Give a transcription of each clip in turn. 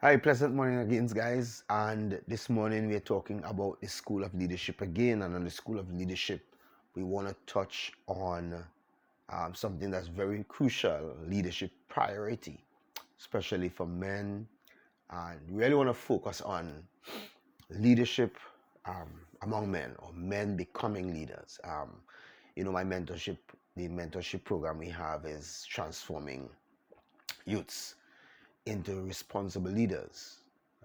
Hi, pleasant morning again, guys. And this morning we're talking about the School of Leadership again. And on the School of Leadership, we want to touch on something that's very crucial: leadership priority, especially for men. And we really want to focus on leadership among men, or men becoming leaders. My mentorship, the mentorship program we have is transforming youths into responsible leaders,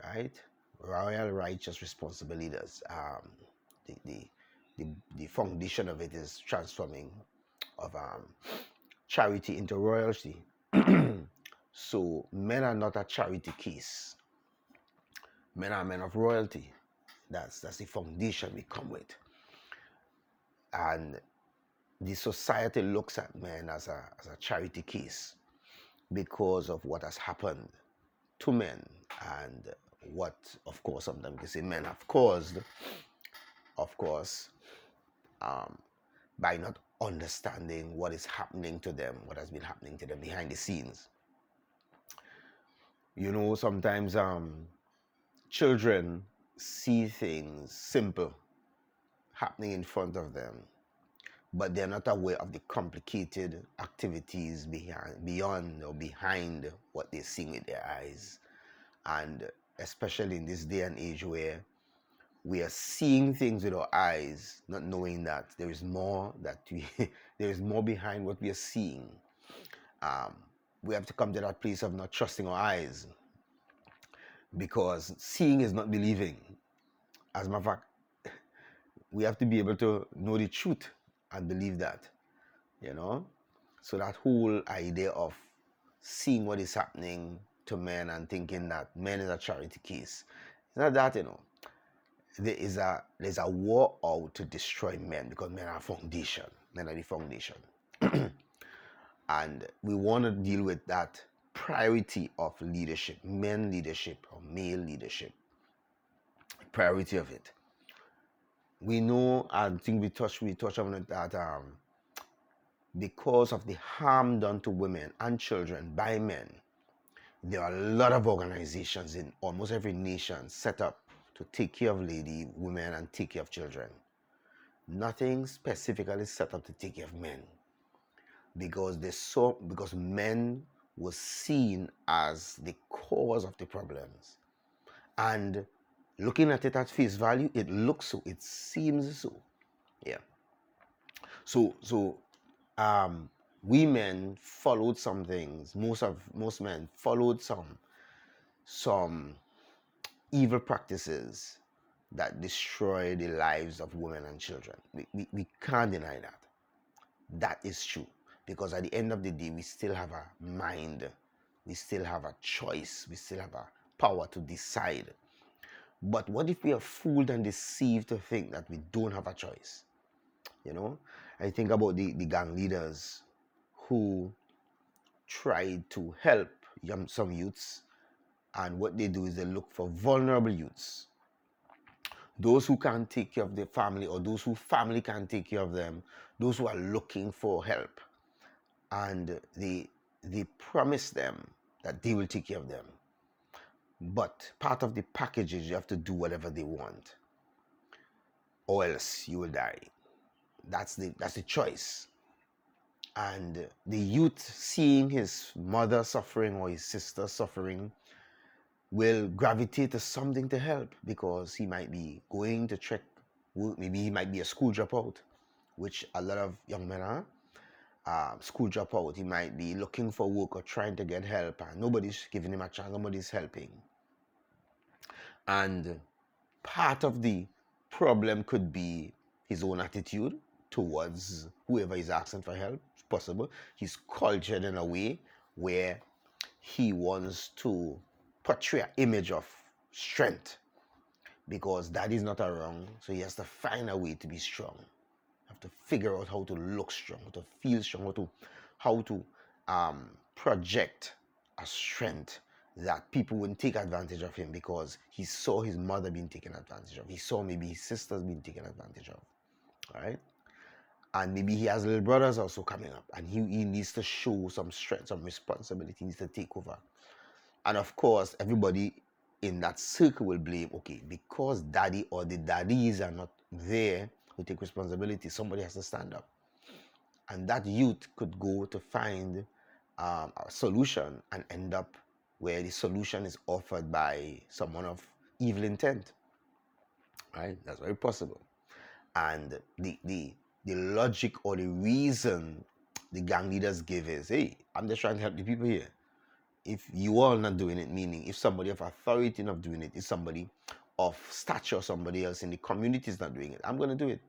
right? Royal, righteous, responsible leaders. The, the, the foundation of it is transforming of charity into royalty. So men are not a charity case. Men are men of royalty. That's the foundation we come with. And the society looks at men as a charity case because of what has happened to men and what, of course, sometimes you say men have caused, of course, um, by not understanding what is happening to them, what has been happening to them behind the scenes. Sometimes children see things simple happening in front of them, but they're not aware of the complicated activities beyond or behind what they're seeing with their eyes. And especially in this day and age where we are seeing things with our eyes, not knowing that there is more there is more behind what we are seeing. We have to come to that place of not trusting our eyes, because seeing is not believing. As a matter of fact, we have to be able to know the truth and believe that, So that whole idea of seeing what is happening to men and thinking that men is a charity case, it's not that. There's a war out to destroy men, because men are foundation. Men are the foundation. And we want to deal with that priority of leadership, men leadership or male leadership, priority of it. We know, I think we touched on it, that because of the harm done to women and children by men, there are a lot of organizations in almost every nation set up to take care of women, and take care of children. Nothing specifically set up to take care of men, because men were seen as the cause of the problems. And looking at it at face value, it looks so, it seems so. Yeah. So we men followed some things. Most men followed some evil practices that destroy the lives of women and children. We can't deny that. That is true. Because at the end of the day, we still have a mind. We still have a choice. We still have a power to decide. But what if we are fooled and deceived to think that we don't have a choice? I think about the gang leaders who tried to help some youths, and what they do is they look for vulnerable youths, those who can't take care of their family, or those who family can't take care of them, those who are looking for help, and they promise them that they will take care of them. But part of the package is you have to do whatever they want, or else you will die. That's the choice. And the youth, seeing his mother suffering or his sister suffering, will gravitate to something to help, because he might be going to check work. Maybe he might be a school dropout, which a lot of young men are. School dropout. He might be looking for work or trying to get help, and nobody's giving him a chance. Nobody's helping. And part of the problem could be his own attitude towards whoever is asking for help. It's possible he's cultured in a way where he wants to portray an image of strength, because that is not wrong. So he has to find a way to be strong. Have to figure out how to look strong, how to feel strong, how to project a strength that people wouldn't take advantage of him, because he saw his mother being taken advantage of. He saw maybe his sisters being taken advantage of. All right. And maybe he has little brothers also coming up, and he needs to show some strength, some responsibility. He needs to take over. And of course, everybody in that circle will blame, okay, because daddy or the daddies are not there to take responsibility, somebody has to stand up. And that youth could go to find a solution and end up where the solution is offered by someone of evil intent, right? That's very possible. And the logic or the reason the gang leaders give is, hey, I'm just trying to help the people here. If you all not doing it, meaning if somebody of authority not doing it, if somebody of stature, somebody else in the community is not doing it, I'm going to do it,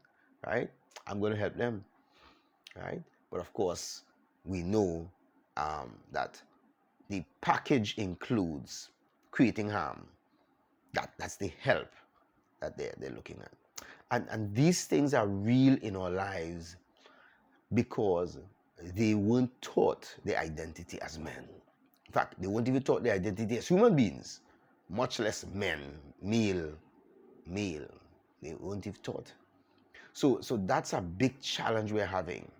right? I'm going to help them, right? But of course, we know that the package includes creating harm. That's the help that they're looking at. And these things are real in our lives because they weren't taught their identity as men. In fact, they weren't even taught their identity as human beings, much less men, male. They weren't even taught. So that's a big challenge we're having.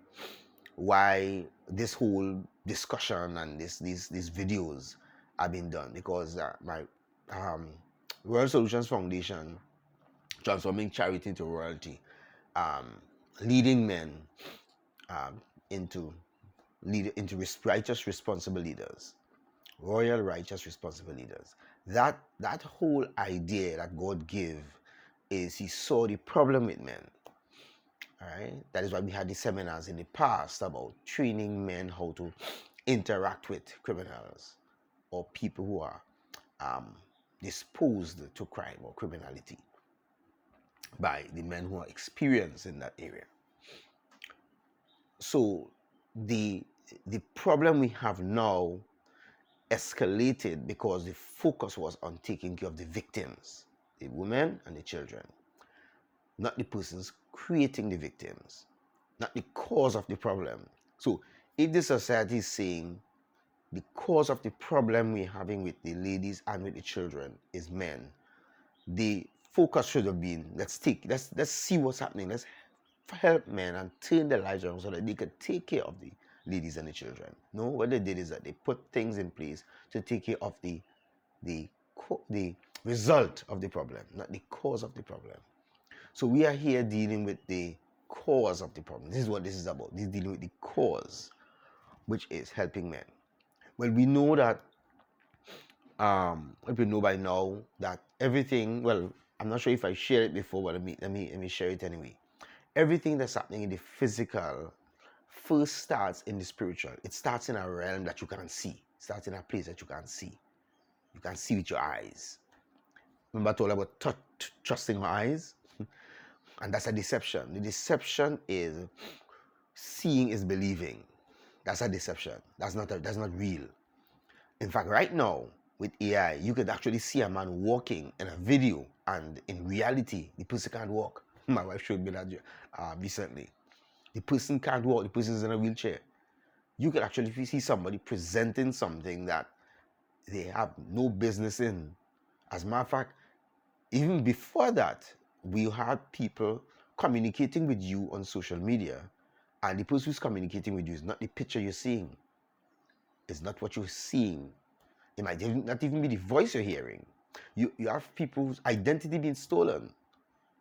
Why this whole discussion and these videos have been done, because my World Solutions Foundation, transforming charity into royalty, leading men into righteous, responsible leaders, royal, righteous, responsible leaders. That whole idea that God gave is He saw the problem with men. All right, that is why we had the seminars in the past about training men how to interact with criminals or people who are disposed to crime or criminality by the men who are experienced in that area. So the problem we have now escalated because the focus was on taking care of the victims, the women and the children, not the persons creating the victims, not the cause of the problem. So if the society is saying the cause of the problem we're having with the ladies and with the children is men, the focus should have been, let's see what's happening. Let's help men and turn their lives around so that they could take care of the ladies and the children. No, what they did is that they put things in place to take care of the result of the problem, not the cause of the problem. So we are here dealing with the cause of the problem. This is what this is about. This is dealing with the cause, which is helping men. Well, we know that we know by now that everything, well, I'm not sure if I shared it before, but let me share it anyway. Everything that's happening in the physical first starts in the spiritual. It starts in a realm that you can't see. It starts in a place that you can't see. You can't see with your eyes. Remember I told about trusting your eyes? And that's a deception. The deception is seeing is believing. That's a deception. That's not real. In fact, right now with AI, you could actually see a man walking in a video, and in reality, the person can't walk. My wife showed me that recently. The person can't walk. The person is in a wheelchair. You could actually see somebody presenting something that they have no business in. As a matter of fact, even before that, we had people communicating with you on social media, and the person who's communicating with you is not the picture you're seeing. It's not what you're seeing. It might not even be the voice you're hearing. You have people's identity being stolen.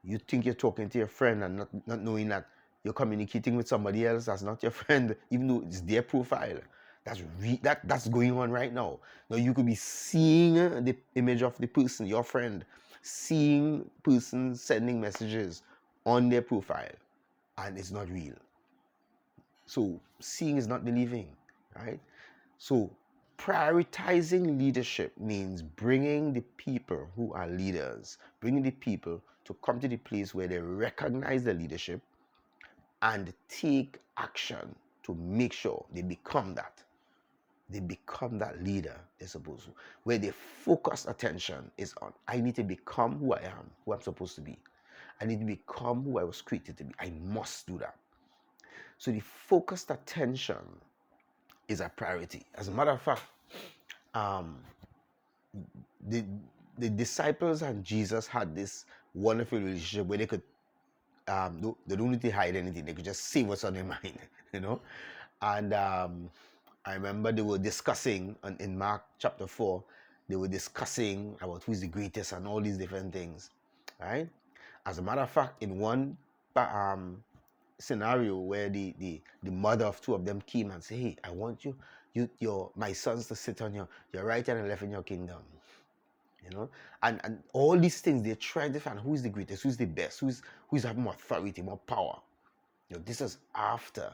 You think you're talking to your friend and not knowing that you're communicating with somebody else that's not your friend, even though it's their profile. That's going on right now. Now you could be seeing the image of the person, your friend, seeing person sending messages on their profile, and it's not real. So seeing is not believing, right? So prioritizing leadership means bringing the people who are leaders, bringing the people to come to the place where they recognize the leadership and take action to make sure they become that. They become that leader they're supposed to. Where their focused attention is on, I need to become who I am, who I'm supposed to be. I need to become who I was created to be. I must do that. So the focused attention is a priority. As a matter of fact, the disciples and Jesus had this wonderful relationship where they could they don't need to hide anything. They could just say what's on their mind, you know. And I remember they were discussing in Mark chapter 4 they were discussing about who's the greatest and all these different things, right? As a matter of fact, in one scenario where the mother of two of them came and said, "Hey, I want your my sons to sit on your right hand and left in your kingdom." You know, and all these things they're trying to find who's the greatest, who's the best, who's having more authority, more power. You know, this is after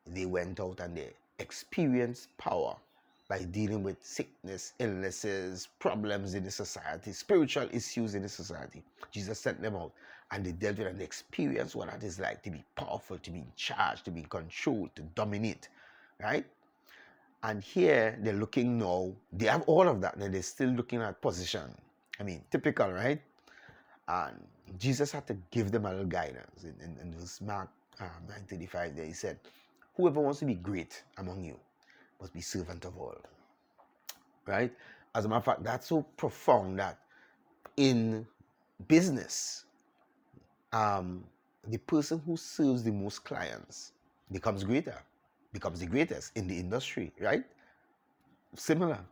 they went out and they experienced power by dealing with sickness, illnesses, problems in the society, spiritual issues in the society. Jesus sent them out and they dealt with and they experienced what it is like to be powerful, to be in charge, to be in control, to dominate, right? And here they're looking now, they have all of that, and they're still looking at position. I mean, typical, right? And Jesus had to give them a little guidance. In this Mark 9:35, there he said, "Whoever wants to be great among you must be servant of all." Right? As a matter of fact, that's so profound that in business, the person who serves the most clients becomes greater, becomes the greatest in the industry, right? Similar.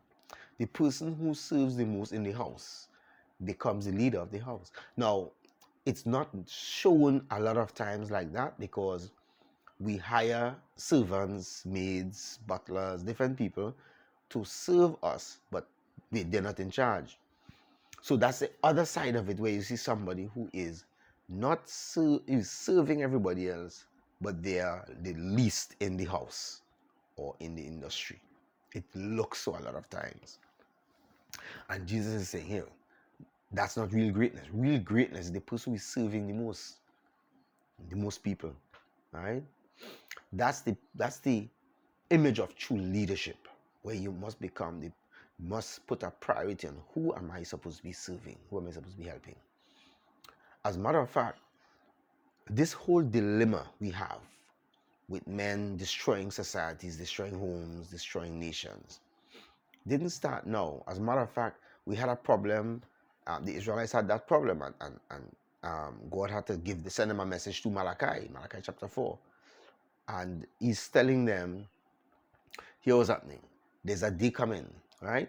The person who serves the most in the house becomes the leader of the house. Now, it's not shown a lot of times like that because we hire servants, maids, butlers, different people to serve us, but they're not in charge. So that's the other side of it where you see somebody who is not is serving everybody else, but they are the least in the house or in the industry. It looks so a lot of times. And Jesus is saying here, that's not real greatness. Real greatness is the person who is serving the most people, right? That's the image of true leadership, where you must put a priority on who am I supposed to be serving, who am I supposed to be helping. As a matter of fact, this whole dilemma we have with men destroying societies, destroying homes, destroying nations, didn't start now. As a matter of fact, we had a problem. The Israelites had that problem, and God had to send them a message to Malachi chapter 4. And he's telling them, here was happening. There's a day coming, right?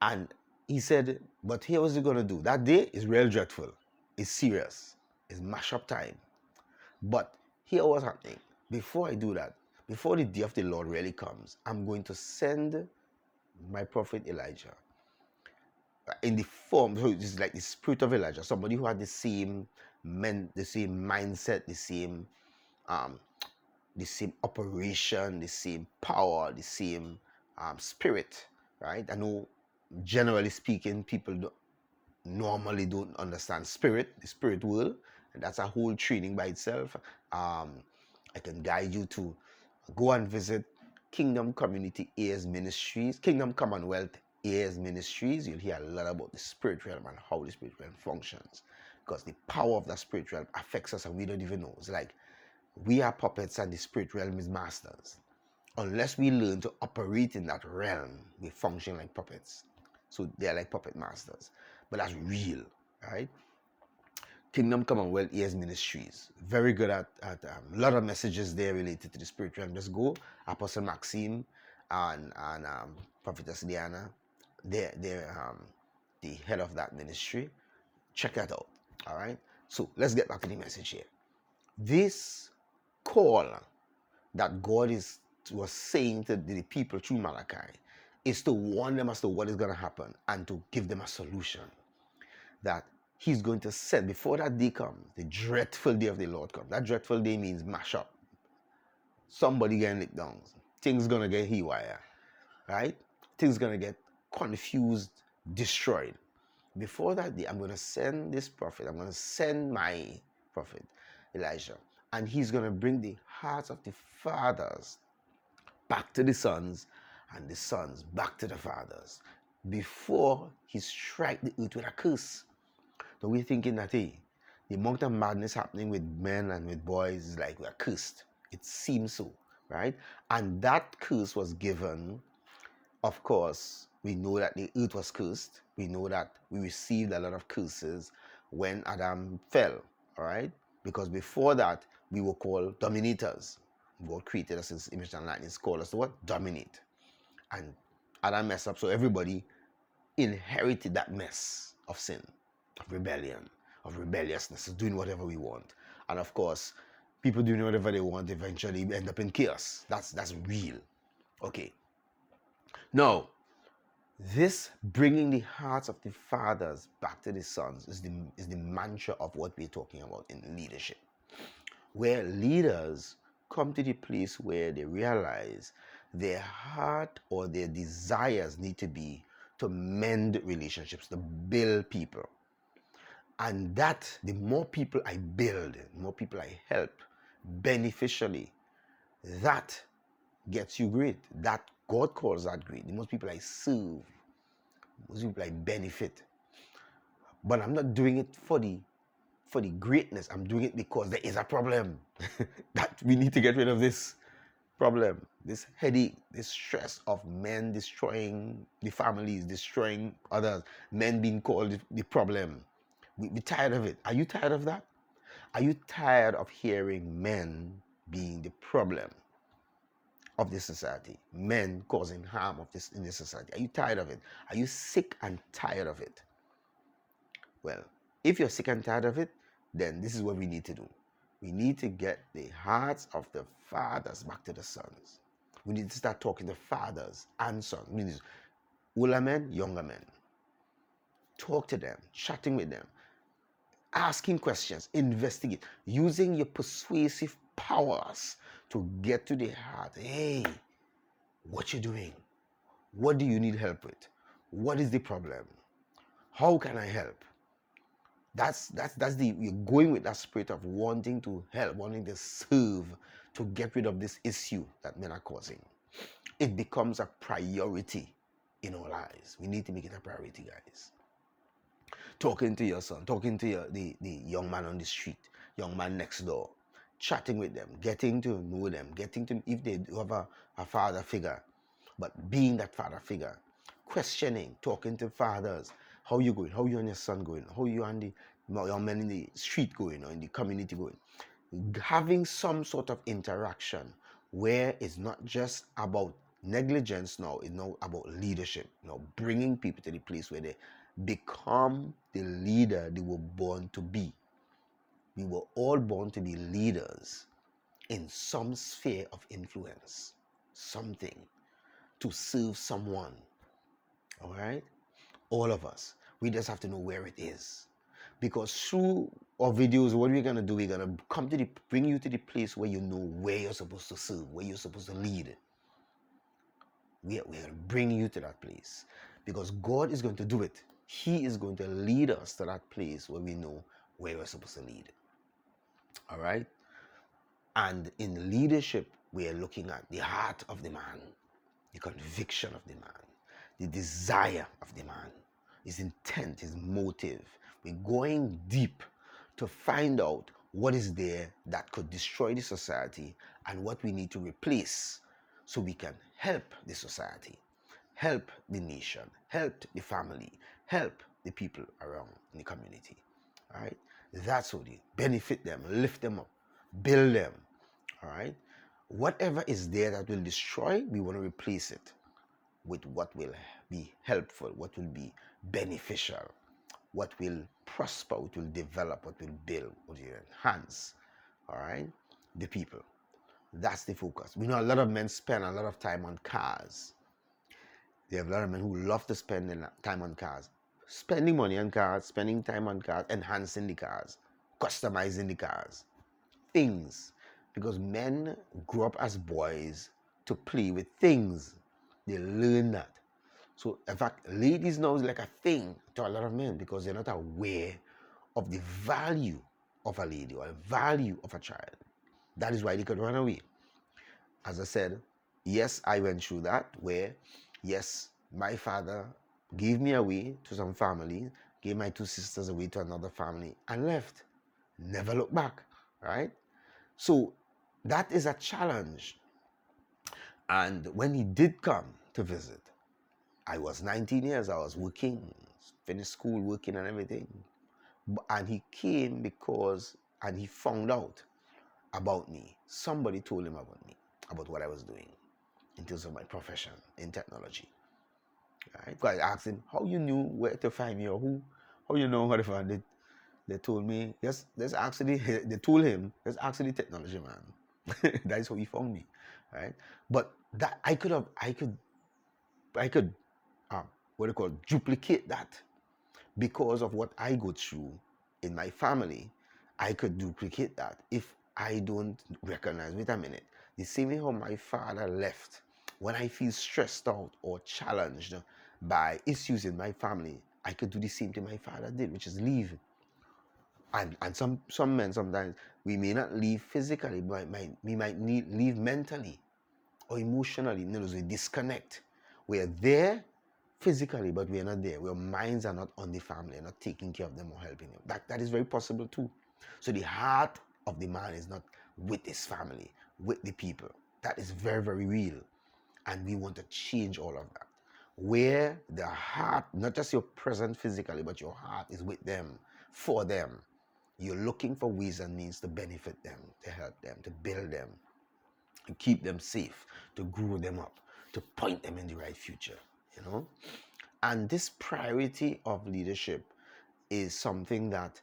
And he said, but here was he going to do. That day is real dreadful. It's serious. It's mash up time. But here was happening. Before I do that, before the day of the Lord really comes, I'm going to send my prophet Elijah in the form, so it's like the spirit of Elijah, somebody who had the same mindset, the same operation, the same power, the same spirit, right? I know, generally speaking, people normally don't understand the spirit world, and that's a whole training by itself. I can guide you to go and visit Kingdom Community Heirs Ministries, Kingdom Commonwealth Heirs Ministries. You'll hear a lot about the spirit realm and how the spirit realm functions, because the power of that spirit realm affects us and we don't even know. It's like we are puppets and the spirit realm is masters. Unless we learn to operate in that realm, we function like puppets. So they're like puppet masters. But that's real, right? Kingdom Commonwealth Heirs Ministries. Very good at a lot of messages there related to the spirit realm. Just go. Apostle Maxime and Prophetess Diana, they're the head of that ministry. Check that out. All right. So let's get back to the message here. This call that God was saying to the people through Malachi is to warn them as to what is going to happen and to give them a solution. That he's going to send, before that day comes, the dreadful day of the Lord comes. That dreadful day means mash up. Somebody getting licked down. Things going to get haywire, right? Things going to get confused, destroyed. Before that day, I'm going to send this prophet. I'm going to send my prophet, Elijah. And he's going to bring the hearts of the fathers back to the sons and the sons back to the fathers before he strike the earth with a curse. So we're thinking that, hey, the amount of madness happening with men and with boys is like we're cursed. It seems so, right? And that curse was given, of course, we know that the earth was cursed. We know that we received a lot of curses when Adam fell, all right? Because before that, we were called dominators. God created us in his image and likeness, called us to what? Dominate. And Adam messed up, so everybody inherited that mess of sin, of rebellion, of rebelliousness, of doing whatever we want. And of course, people doing whatever they want eventually end up in chaos. That's real. Okay. Now, this bringing the hearts of the fathers back to the sons is the mantra of what we're talking about in leadership, where leaders come to the place where they realize their heart or their desires need to be to mend relationships, to build people. And that the more people I build, the more people I help beneficially, that gets you great. That God calls that great. The most people I serve, most people I benefit. But I'm not doing it for the greatness. I'm doing it because there is a problem that we need to get rid of this problem, this headache, this stress of men destroying the families, destroying others, men being called the problem. We're tired of it. Are you tired of that? Are you tired of hearing men being the problem of this society? Men causing harm in this society. Are you tired of it? Are you sick and tired of it? Well, if you're sick and tired of it, then this is what we need to do. We need to get the hearts of the fathers back to the sons. We need to start talking to fathers and sons. We need older men, younger men. Talk to them, chatting with them, asking questions, investigate, using your persuasive powers to get to the heart. Hey, what you doing? What do you need help with? What is the problem? How can I help? You're going with that spirit of wanting to help, wanting to serve, to get rid of this issue that men are causing. It becomes a priority in our lives. We need to make it a priority, guys. Talking to your son, talking to the young man on the street, young man next door, chatting with them, getting to know them, getting to, if they have a father figure, but being that father figure, questioning, talking to fathers. How you going? How you and your son going? How you and the young men in the street going or in the community going? Having some sort of interaction where it's not just about negligence now, it's now about leadership. Bringing people to the place where they become the leader they were born to be. We were all born to be leaders in some sphere of influence, something, to serve someone. All right? All of us. We just have to know where it is. Because through our videos, what we're going to do, we're going to bring you to the place where you know where you're supposed to serve, where you're supposed to lead. We're going to bring you to that place. Because God is going to do it. He is going to lead us to that place where we know where we're supposed to lead. All right? And in leadership, we are looking at the heart of the man, the conviction of the man, the desire of the man, his intent, his motive. We're going deep to find out what is there that could destroy the society and what we need to replace so we can help the society, help the nation, help the family, help the people around in the community. All right? That's what you benefit them, lift them up, build them. All right? Whatever is there that will destroy, we want to replace it with what will be helpful, what will be beneficial, what will prosper, what will develop, what will build, what will enhance, all right, the people. That's the focus. We know a lot of men spend a lot of time on cars. There are a lot of men who love to spend time on cars. Spending money on cars, spending time on cars, enhancing the cars, customizing the cars. Things. Because men grew up as boys to play with things. They learn that. So, in fact, ladies now is like a thing to a lot of men because they're not aware of the value of a lady or the value of a child. That is why they could run away. As I said, yes, I went through that where, yes, my father gave me away to some family, gave my two sisters away to another family and left. Never looked back, right? So that is a challenge. And when he did come to visit, I was 19 years, I was working, finished school, working and everything. And he came because, and he found out about me. Somebody told him about me, about what I was doing in terms of my profession in technology. Right? Because I asked him, how you knew where to find me, or how you know whatever. They told me, yes, there's actually, they told him, there's actually technology, man. That's how he found me, right? But that I could, what do you call, duplicate that because of what I go through in my family. I could duplicate that if I don't recognize, wait a minute, the same way how my father left, when I feel stressed out or challenged by issues in my family, I could do the same thing my father did, which is leave. And some men sometimes, we may not leave physically, but we might need leave mentally or emotionally. In other words, we disconnect. We are there physically, but we are not there. Our minds are not on the family, not taking care of them or helping them. That is very possible too. So the heart of the man is not with his family, with the people. That is very, very real. And we want to change all of that. Where the heart, not just your present physically, but your heart is with them, for them. You're looking for ways and means to benefit them, to help them, to build them, to keep them safe, to grow them up, to point them in the right future, you know? And this priority of leadership is something that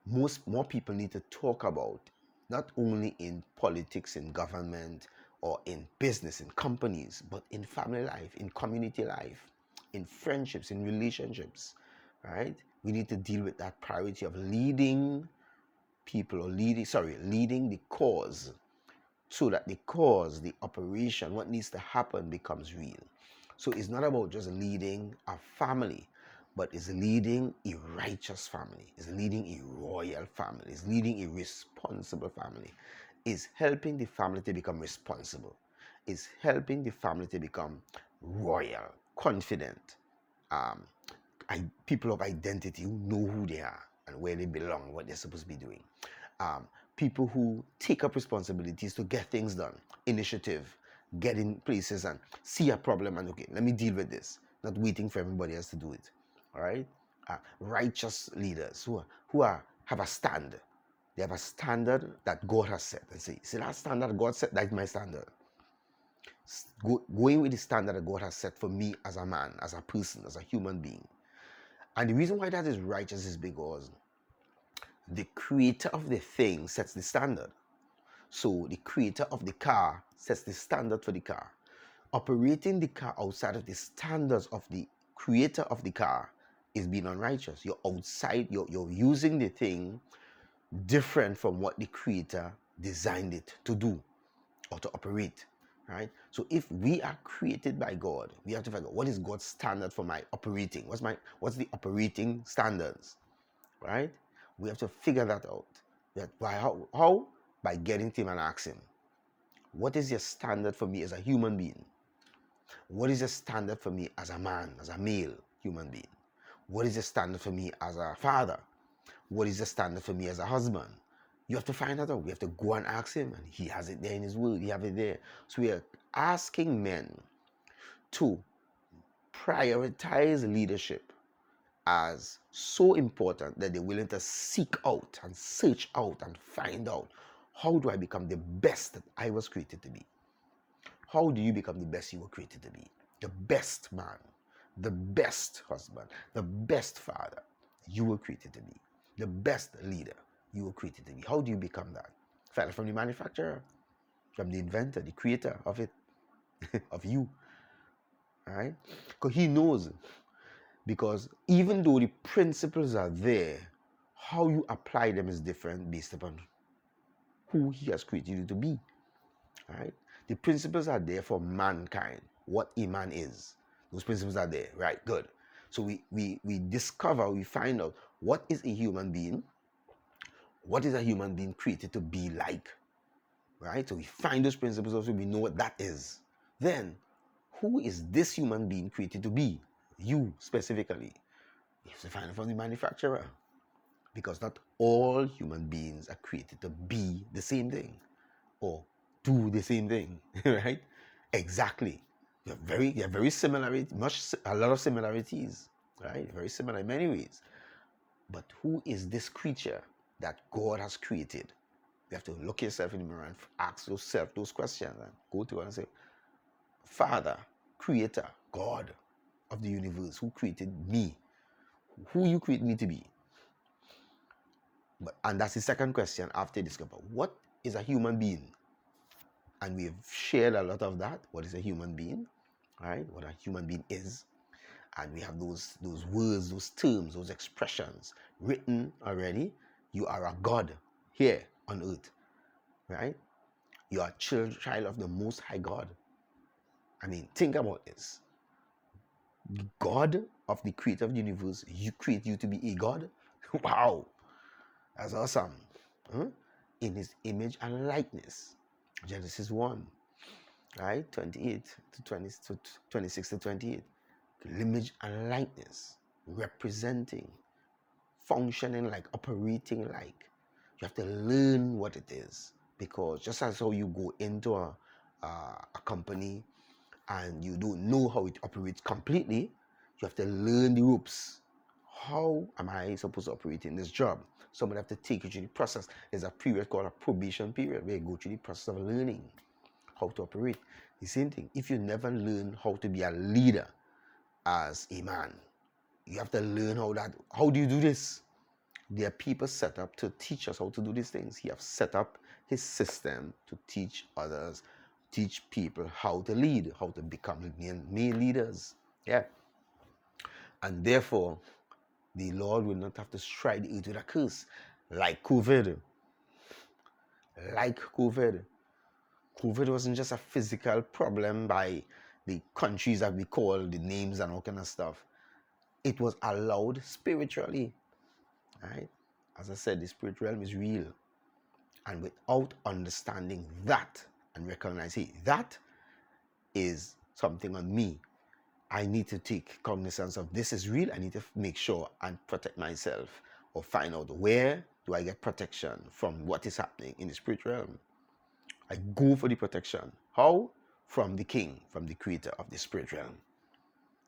more people need to talk about, not only in politics, in government, or in business, in companies, but in family life, in community life, in friendships, in relationships, right? We need to deal with that priority of leading people, or leading the cause, so that the cause, the operation, what needs to happen becomes real. So it's not about just leading a family, but it's leading a righteous family, it's leading a royal family, it's leading a responsible family, it's helping the family to become responsible, it's helping the family to become royal, confident, um, people of identity who know who they are and where they belong, what they're supposed to be doing. People who take up responsibilities to get things done, initiative, get in places and see a problem and, okay, let me deal with this, not waiting for everybody else to do it. All right? Righteous leaders who have a stand. They have a standard that God has set, and say, see, that standard God set, that's my standard. Going with the standard that God has set for me as a man, as a person, as a human being. And the reason why that is righteous is because the creator of the thing sets the standard. So the creator of the car sets the standard for the car. Operating the car outside of the standards of the creator of the car is being unrighteous. You're outside, you're using the thing different from what the creator designed it to do or to operate. Right? So if we are created by God, we have to figure out, what is God's standard for my operating? What's the operating standards? Right? We have to figure that out. How? By getting to him and ask him, what is your standard for me as a human being? What is your standard for me as a man, as a male human being? What is the standard for me as a father? What is the standard for me as a husband? You have to find that out. We have to go and ask him, and he has it there in his word. He have it there. So we are asking men to prioritize leadership as so important that they're willing to seek out and search out and find out, how do I become the best that I was created to be? How do you become the best you were created to be? The best man, the best husband, the best father you were created to be, the best leader you were created to be. How do you become that? Find it from the manufacturer, from the inventor, the creator of it, of you. All right? Because he knows. Because even though the principles are there, how you apply them is different based upon who he has created you to be. Right? The principles are there for mankind, what a man is. Those principles are there. Right, good. So we discover, we find out what is a human being, what is a human being created to be like. Right? So we find those principles also, we know what that is. Then, who is this human being created to be? You specifically. You have to find it from the manufacturer. Because not all human beings are created to be the same thing or do the same thing, right? Exactly. You're very similar, a lot of similarities, right? Very similar in many ways. But who is this creature that God has created? You have to look yourself in the mirror and ask yourself those questions and go to God and say, Father, Creator, God, of the universe, who created me, who you create me to be. And that's the second question after discover what is a human being. And we've shared a lot of that. What is a human being? All right, what a human being is. And we have those words, those terms, those expressions written already. You are a God here on earth, right? You are a child of the Most High God. I mean, think about this. God of the creator of the universe, you create you to be a God. Wow, that's awesome. Huh? In his image and likeness. Genesis 1, right? 28 to 20 to 26 to 28. Image and likeness, representing, functioning like, operating like. You have to learn what it is, because just as how you go into a company and you don't know how it operates completely, you have to learn the ropes. How am I supposed to operate in this job? Somebody have to take you through the process. There's a period called a probation period where you go through the process of learning how to operate. The same thing, if you never learn how to be a leader as a man, you have to learn how do you do this? There are people set up to teach us how to do these things. He has set up his system to teach others, teach people how to lead, how to become main leaders. Yeah. And therefore, the Lord will not have to strike the earth with a curse. Like COVID. Like COVID. COVID wasn't just a physical problem by the countries that we call the names and all kind of stuff. It was allowed spiritually. Right? As I said, the spiritual realm is real. And without understanding that and recognize, hey, that is something on me, I need to take cognizance of this is real. I need to make sure and protect myself, or find out where do I get protection from what is happening in the spiritual realm. I go for the protection. How? From the King, from the creator of the spiritual realm.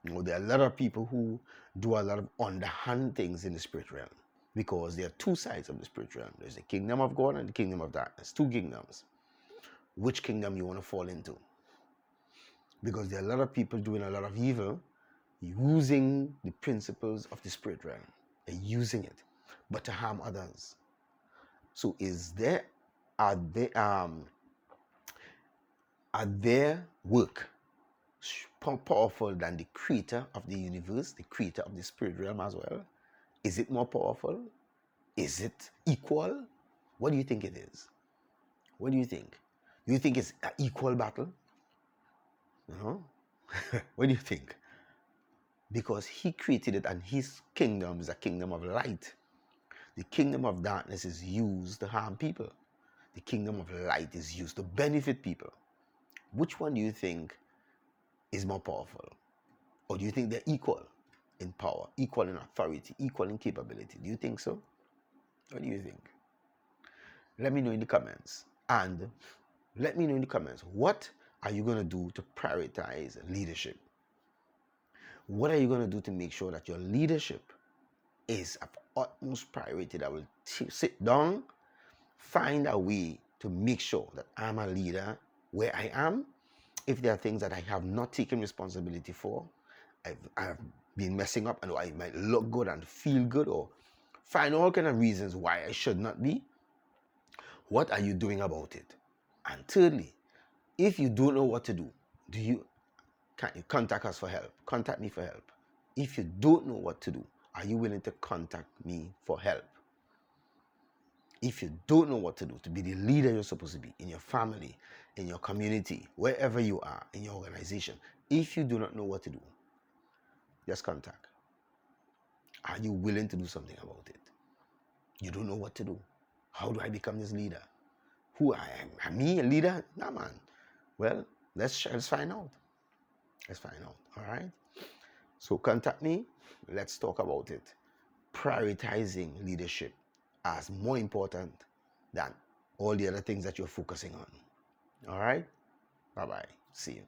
You know, there are a lot of people who do a lot of underhand things in the spiritual realm, because there are two sides of the spiritual realm. There's the kingdom of God and the kingdom of darkness. Two kingdoms. Which kingdom you want to fall into? Because there are a lot of people doing a lot of evil, using the principles of the spirit realm. They're using it, but to harm others. So are their work more powerful than the creator of the universe, the creator of the spirit realm as well? Is it more powerful? Is it equal? What do you think it is? What do you think? Do you think it's an equal battle? What do you think? Because he created it, and his kingdom is a kingdom of light. The kingdom of darkness is used to harm people. The kingdom of light is used to benefit people. Which one do you think is more powerful? Or do you think they're equal in power, equal in authority, equal in capability? Do you think so? What do you think? Let me know in the comments. And let me know in the comments, what are you going to do to prioritize leadership? What are you going to do to make sure that your leadership is of utmost priority? That will sit down, find a way to make sure that I'm a leader where I am. If there are things that I have not taken responsibility for, I've been messing up, and I might look good and feel good, or find all kind of reasons why I should not be. What are you doing about it? And thirdly, if you don't know what to do, can you contact us for help? Contact me for help. If you don't know what to do, are you willing to contact me for help? If you don't know what to do to be the leader you're supposed to be in your family, in your community, wherever you are, in your organization, if you do not know what to do, just contact. Are you willing to do something about it? You don't know what to do. How do I become this leader? Who I am? Am me a leader? Nah, man. Well, let's find out. Let's find out. All right. So contact me. Let's talk about it. Prioritizing leadership as more important than all the other things that you're focusing on. All right. Bye-bye. See you.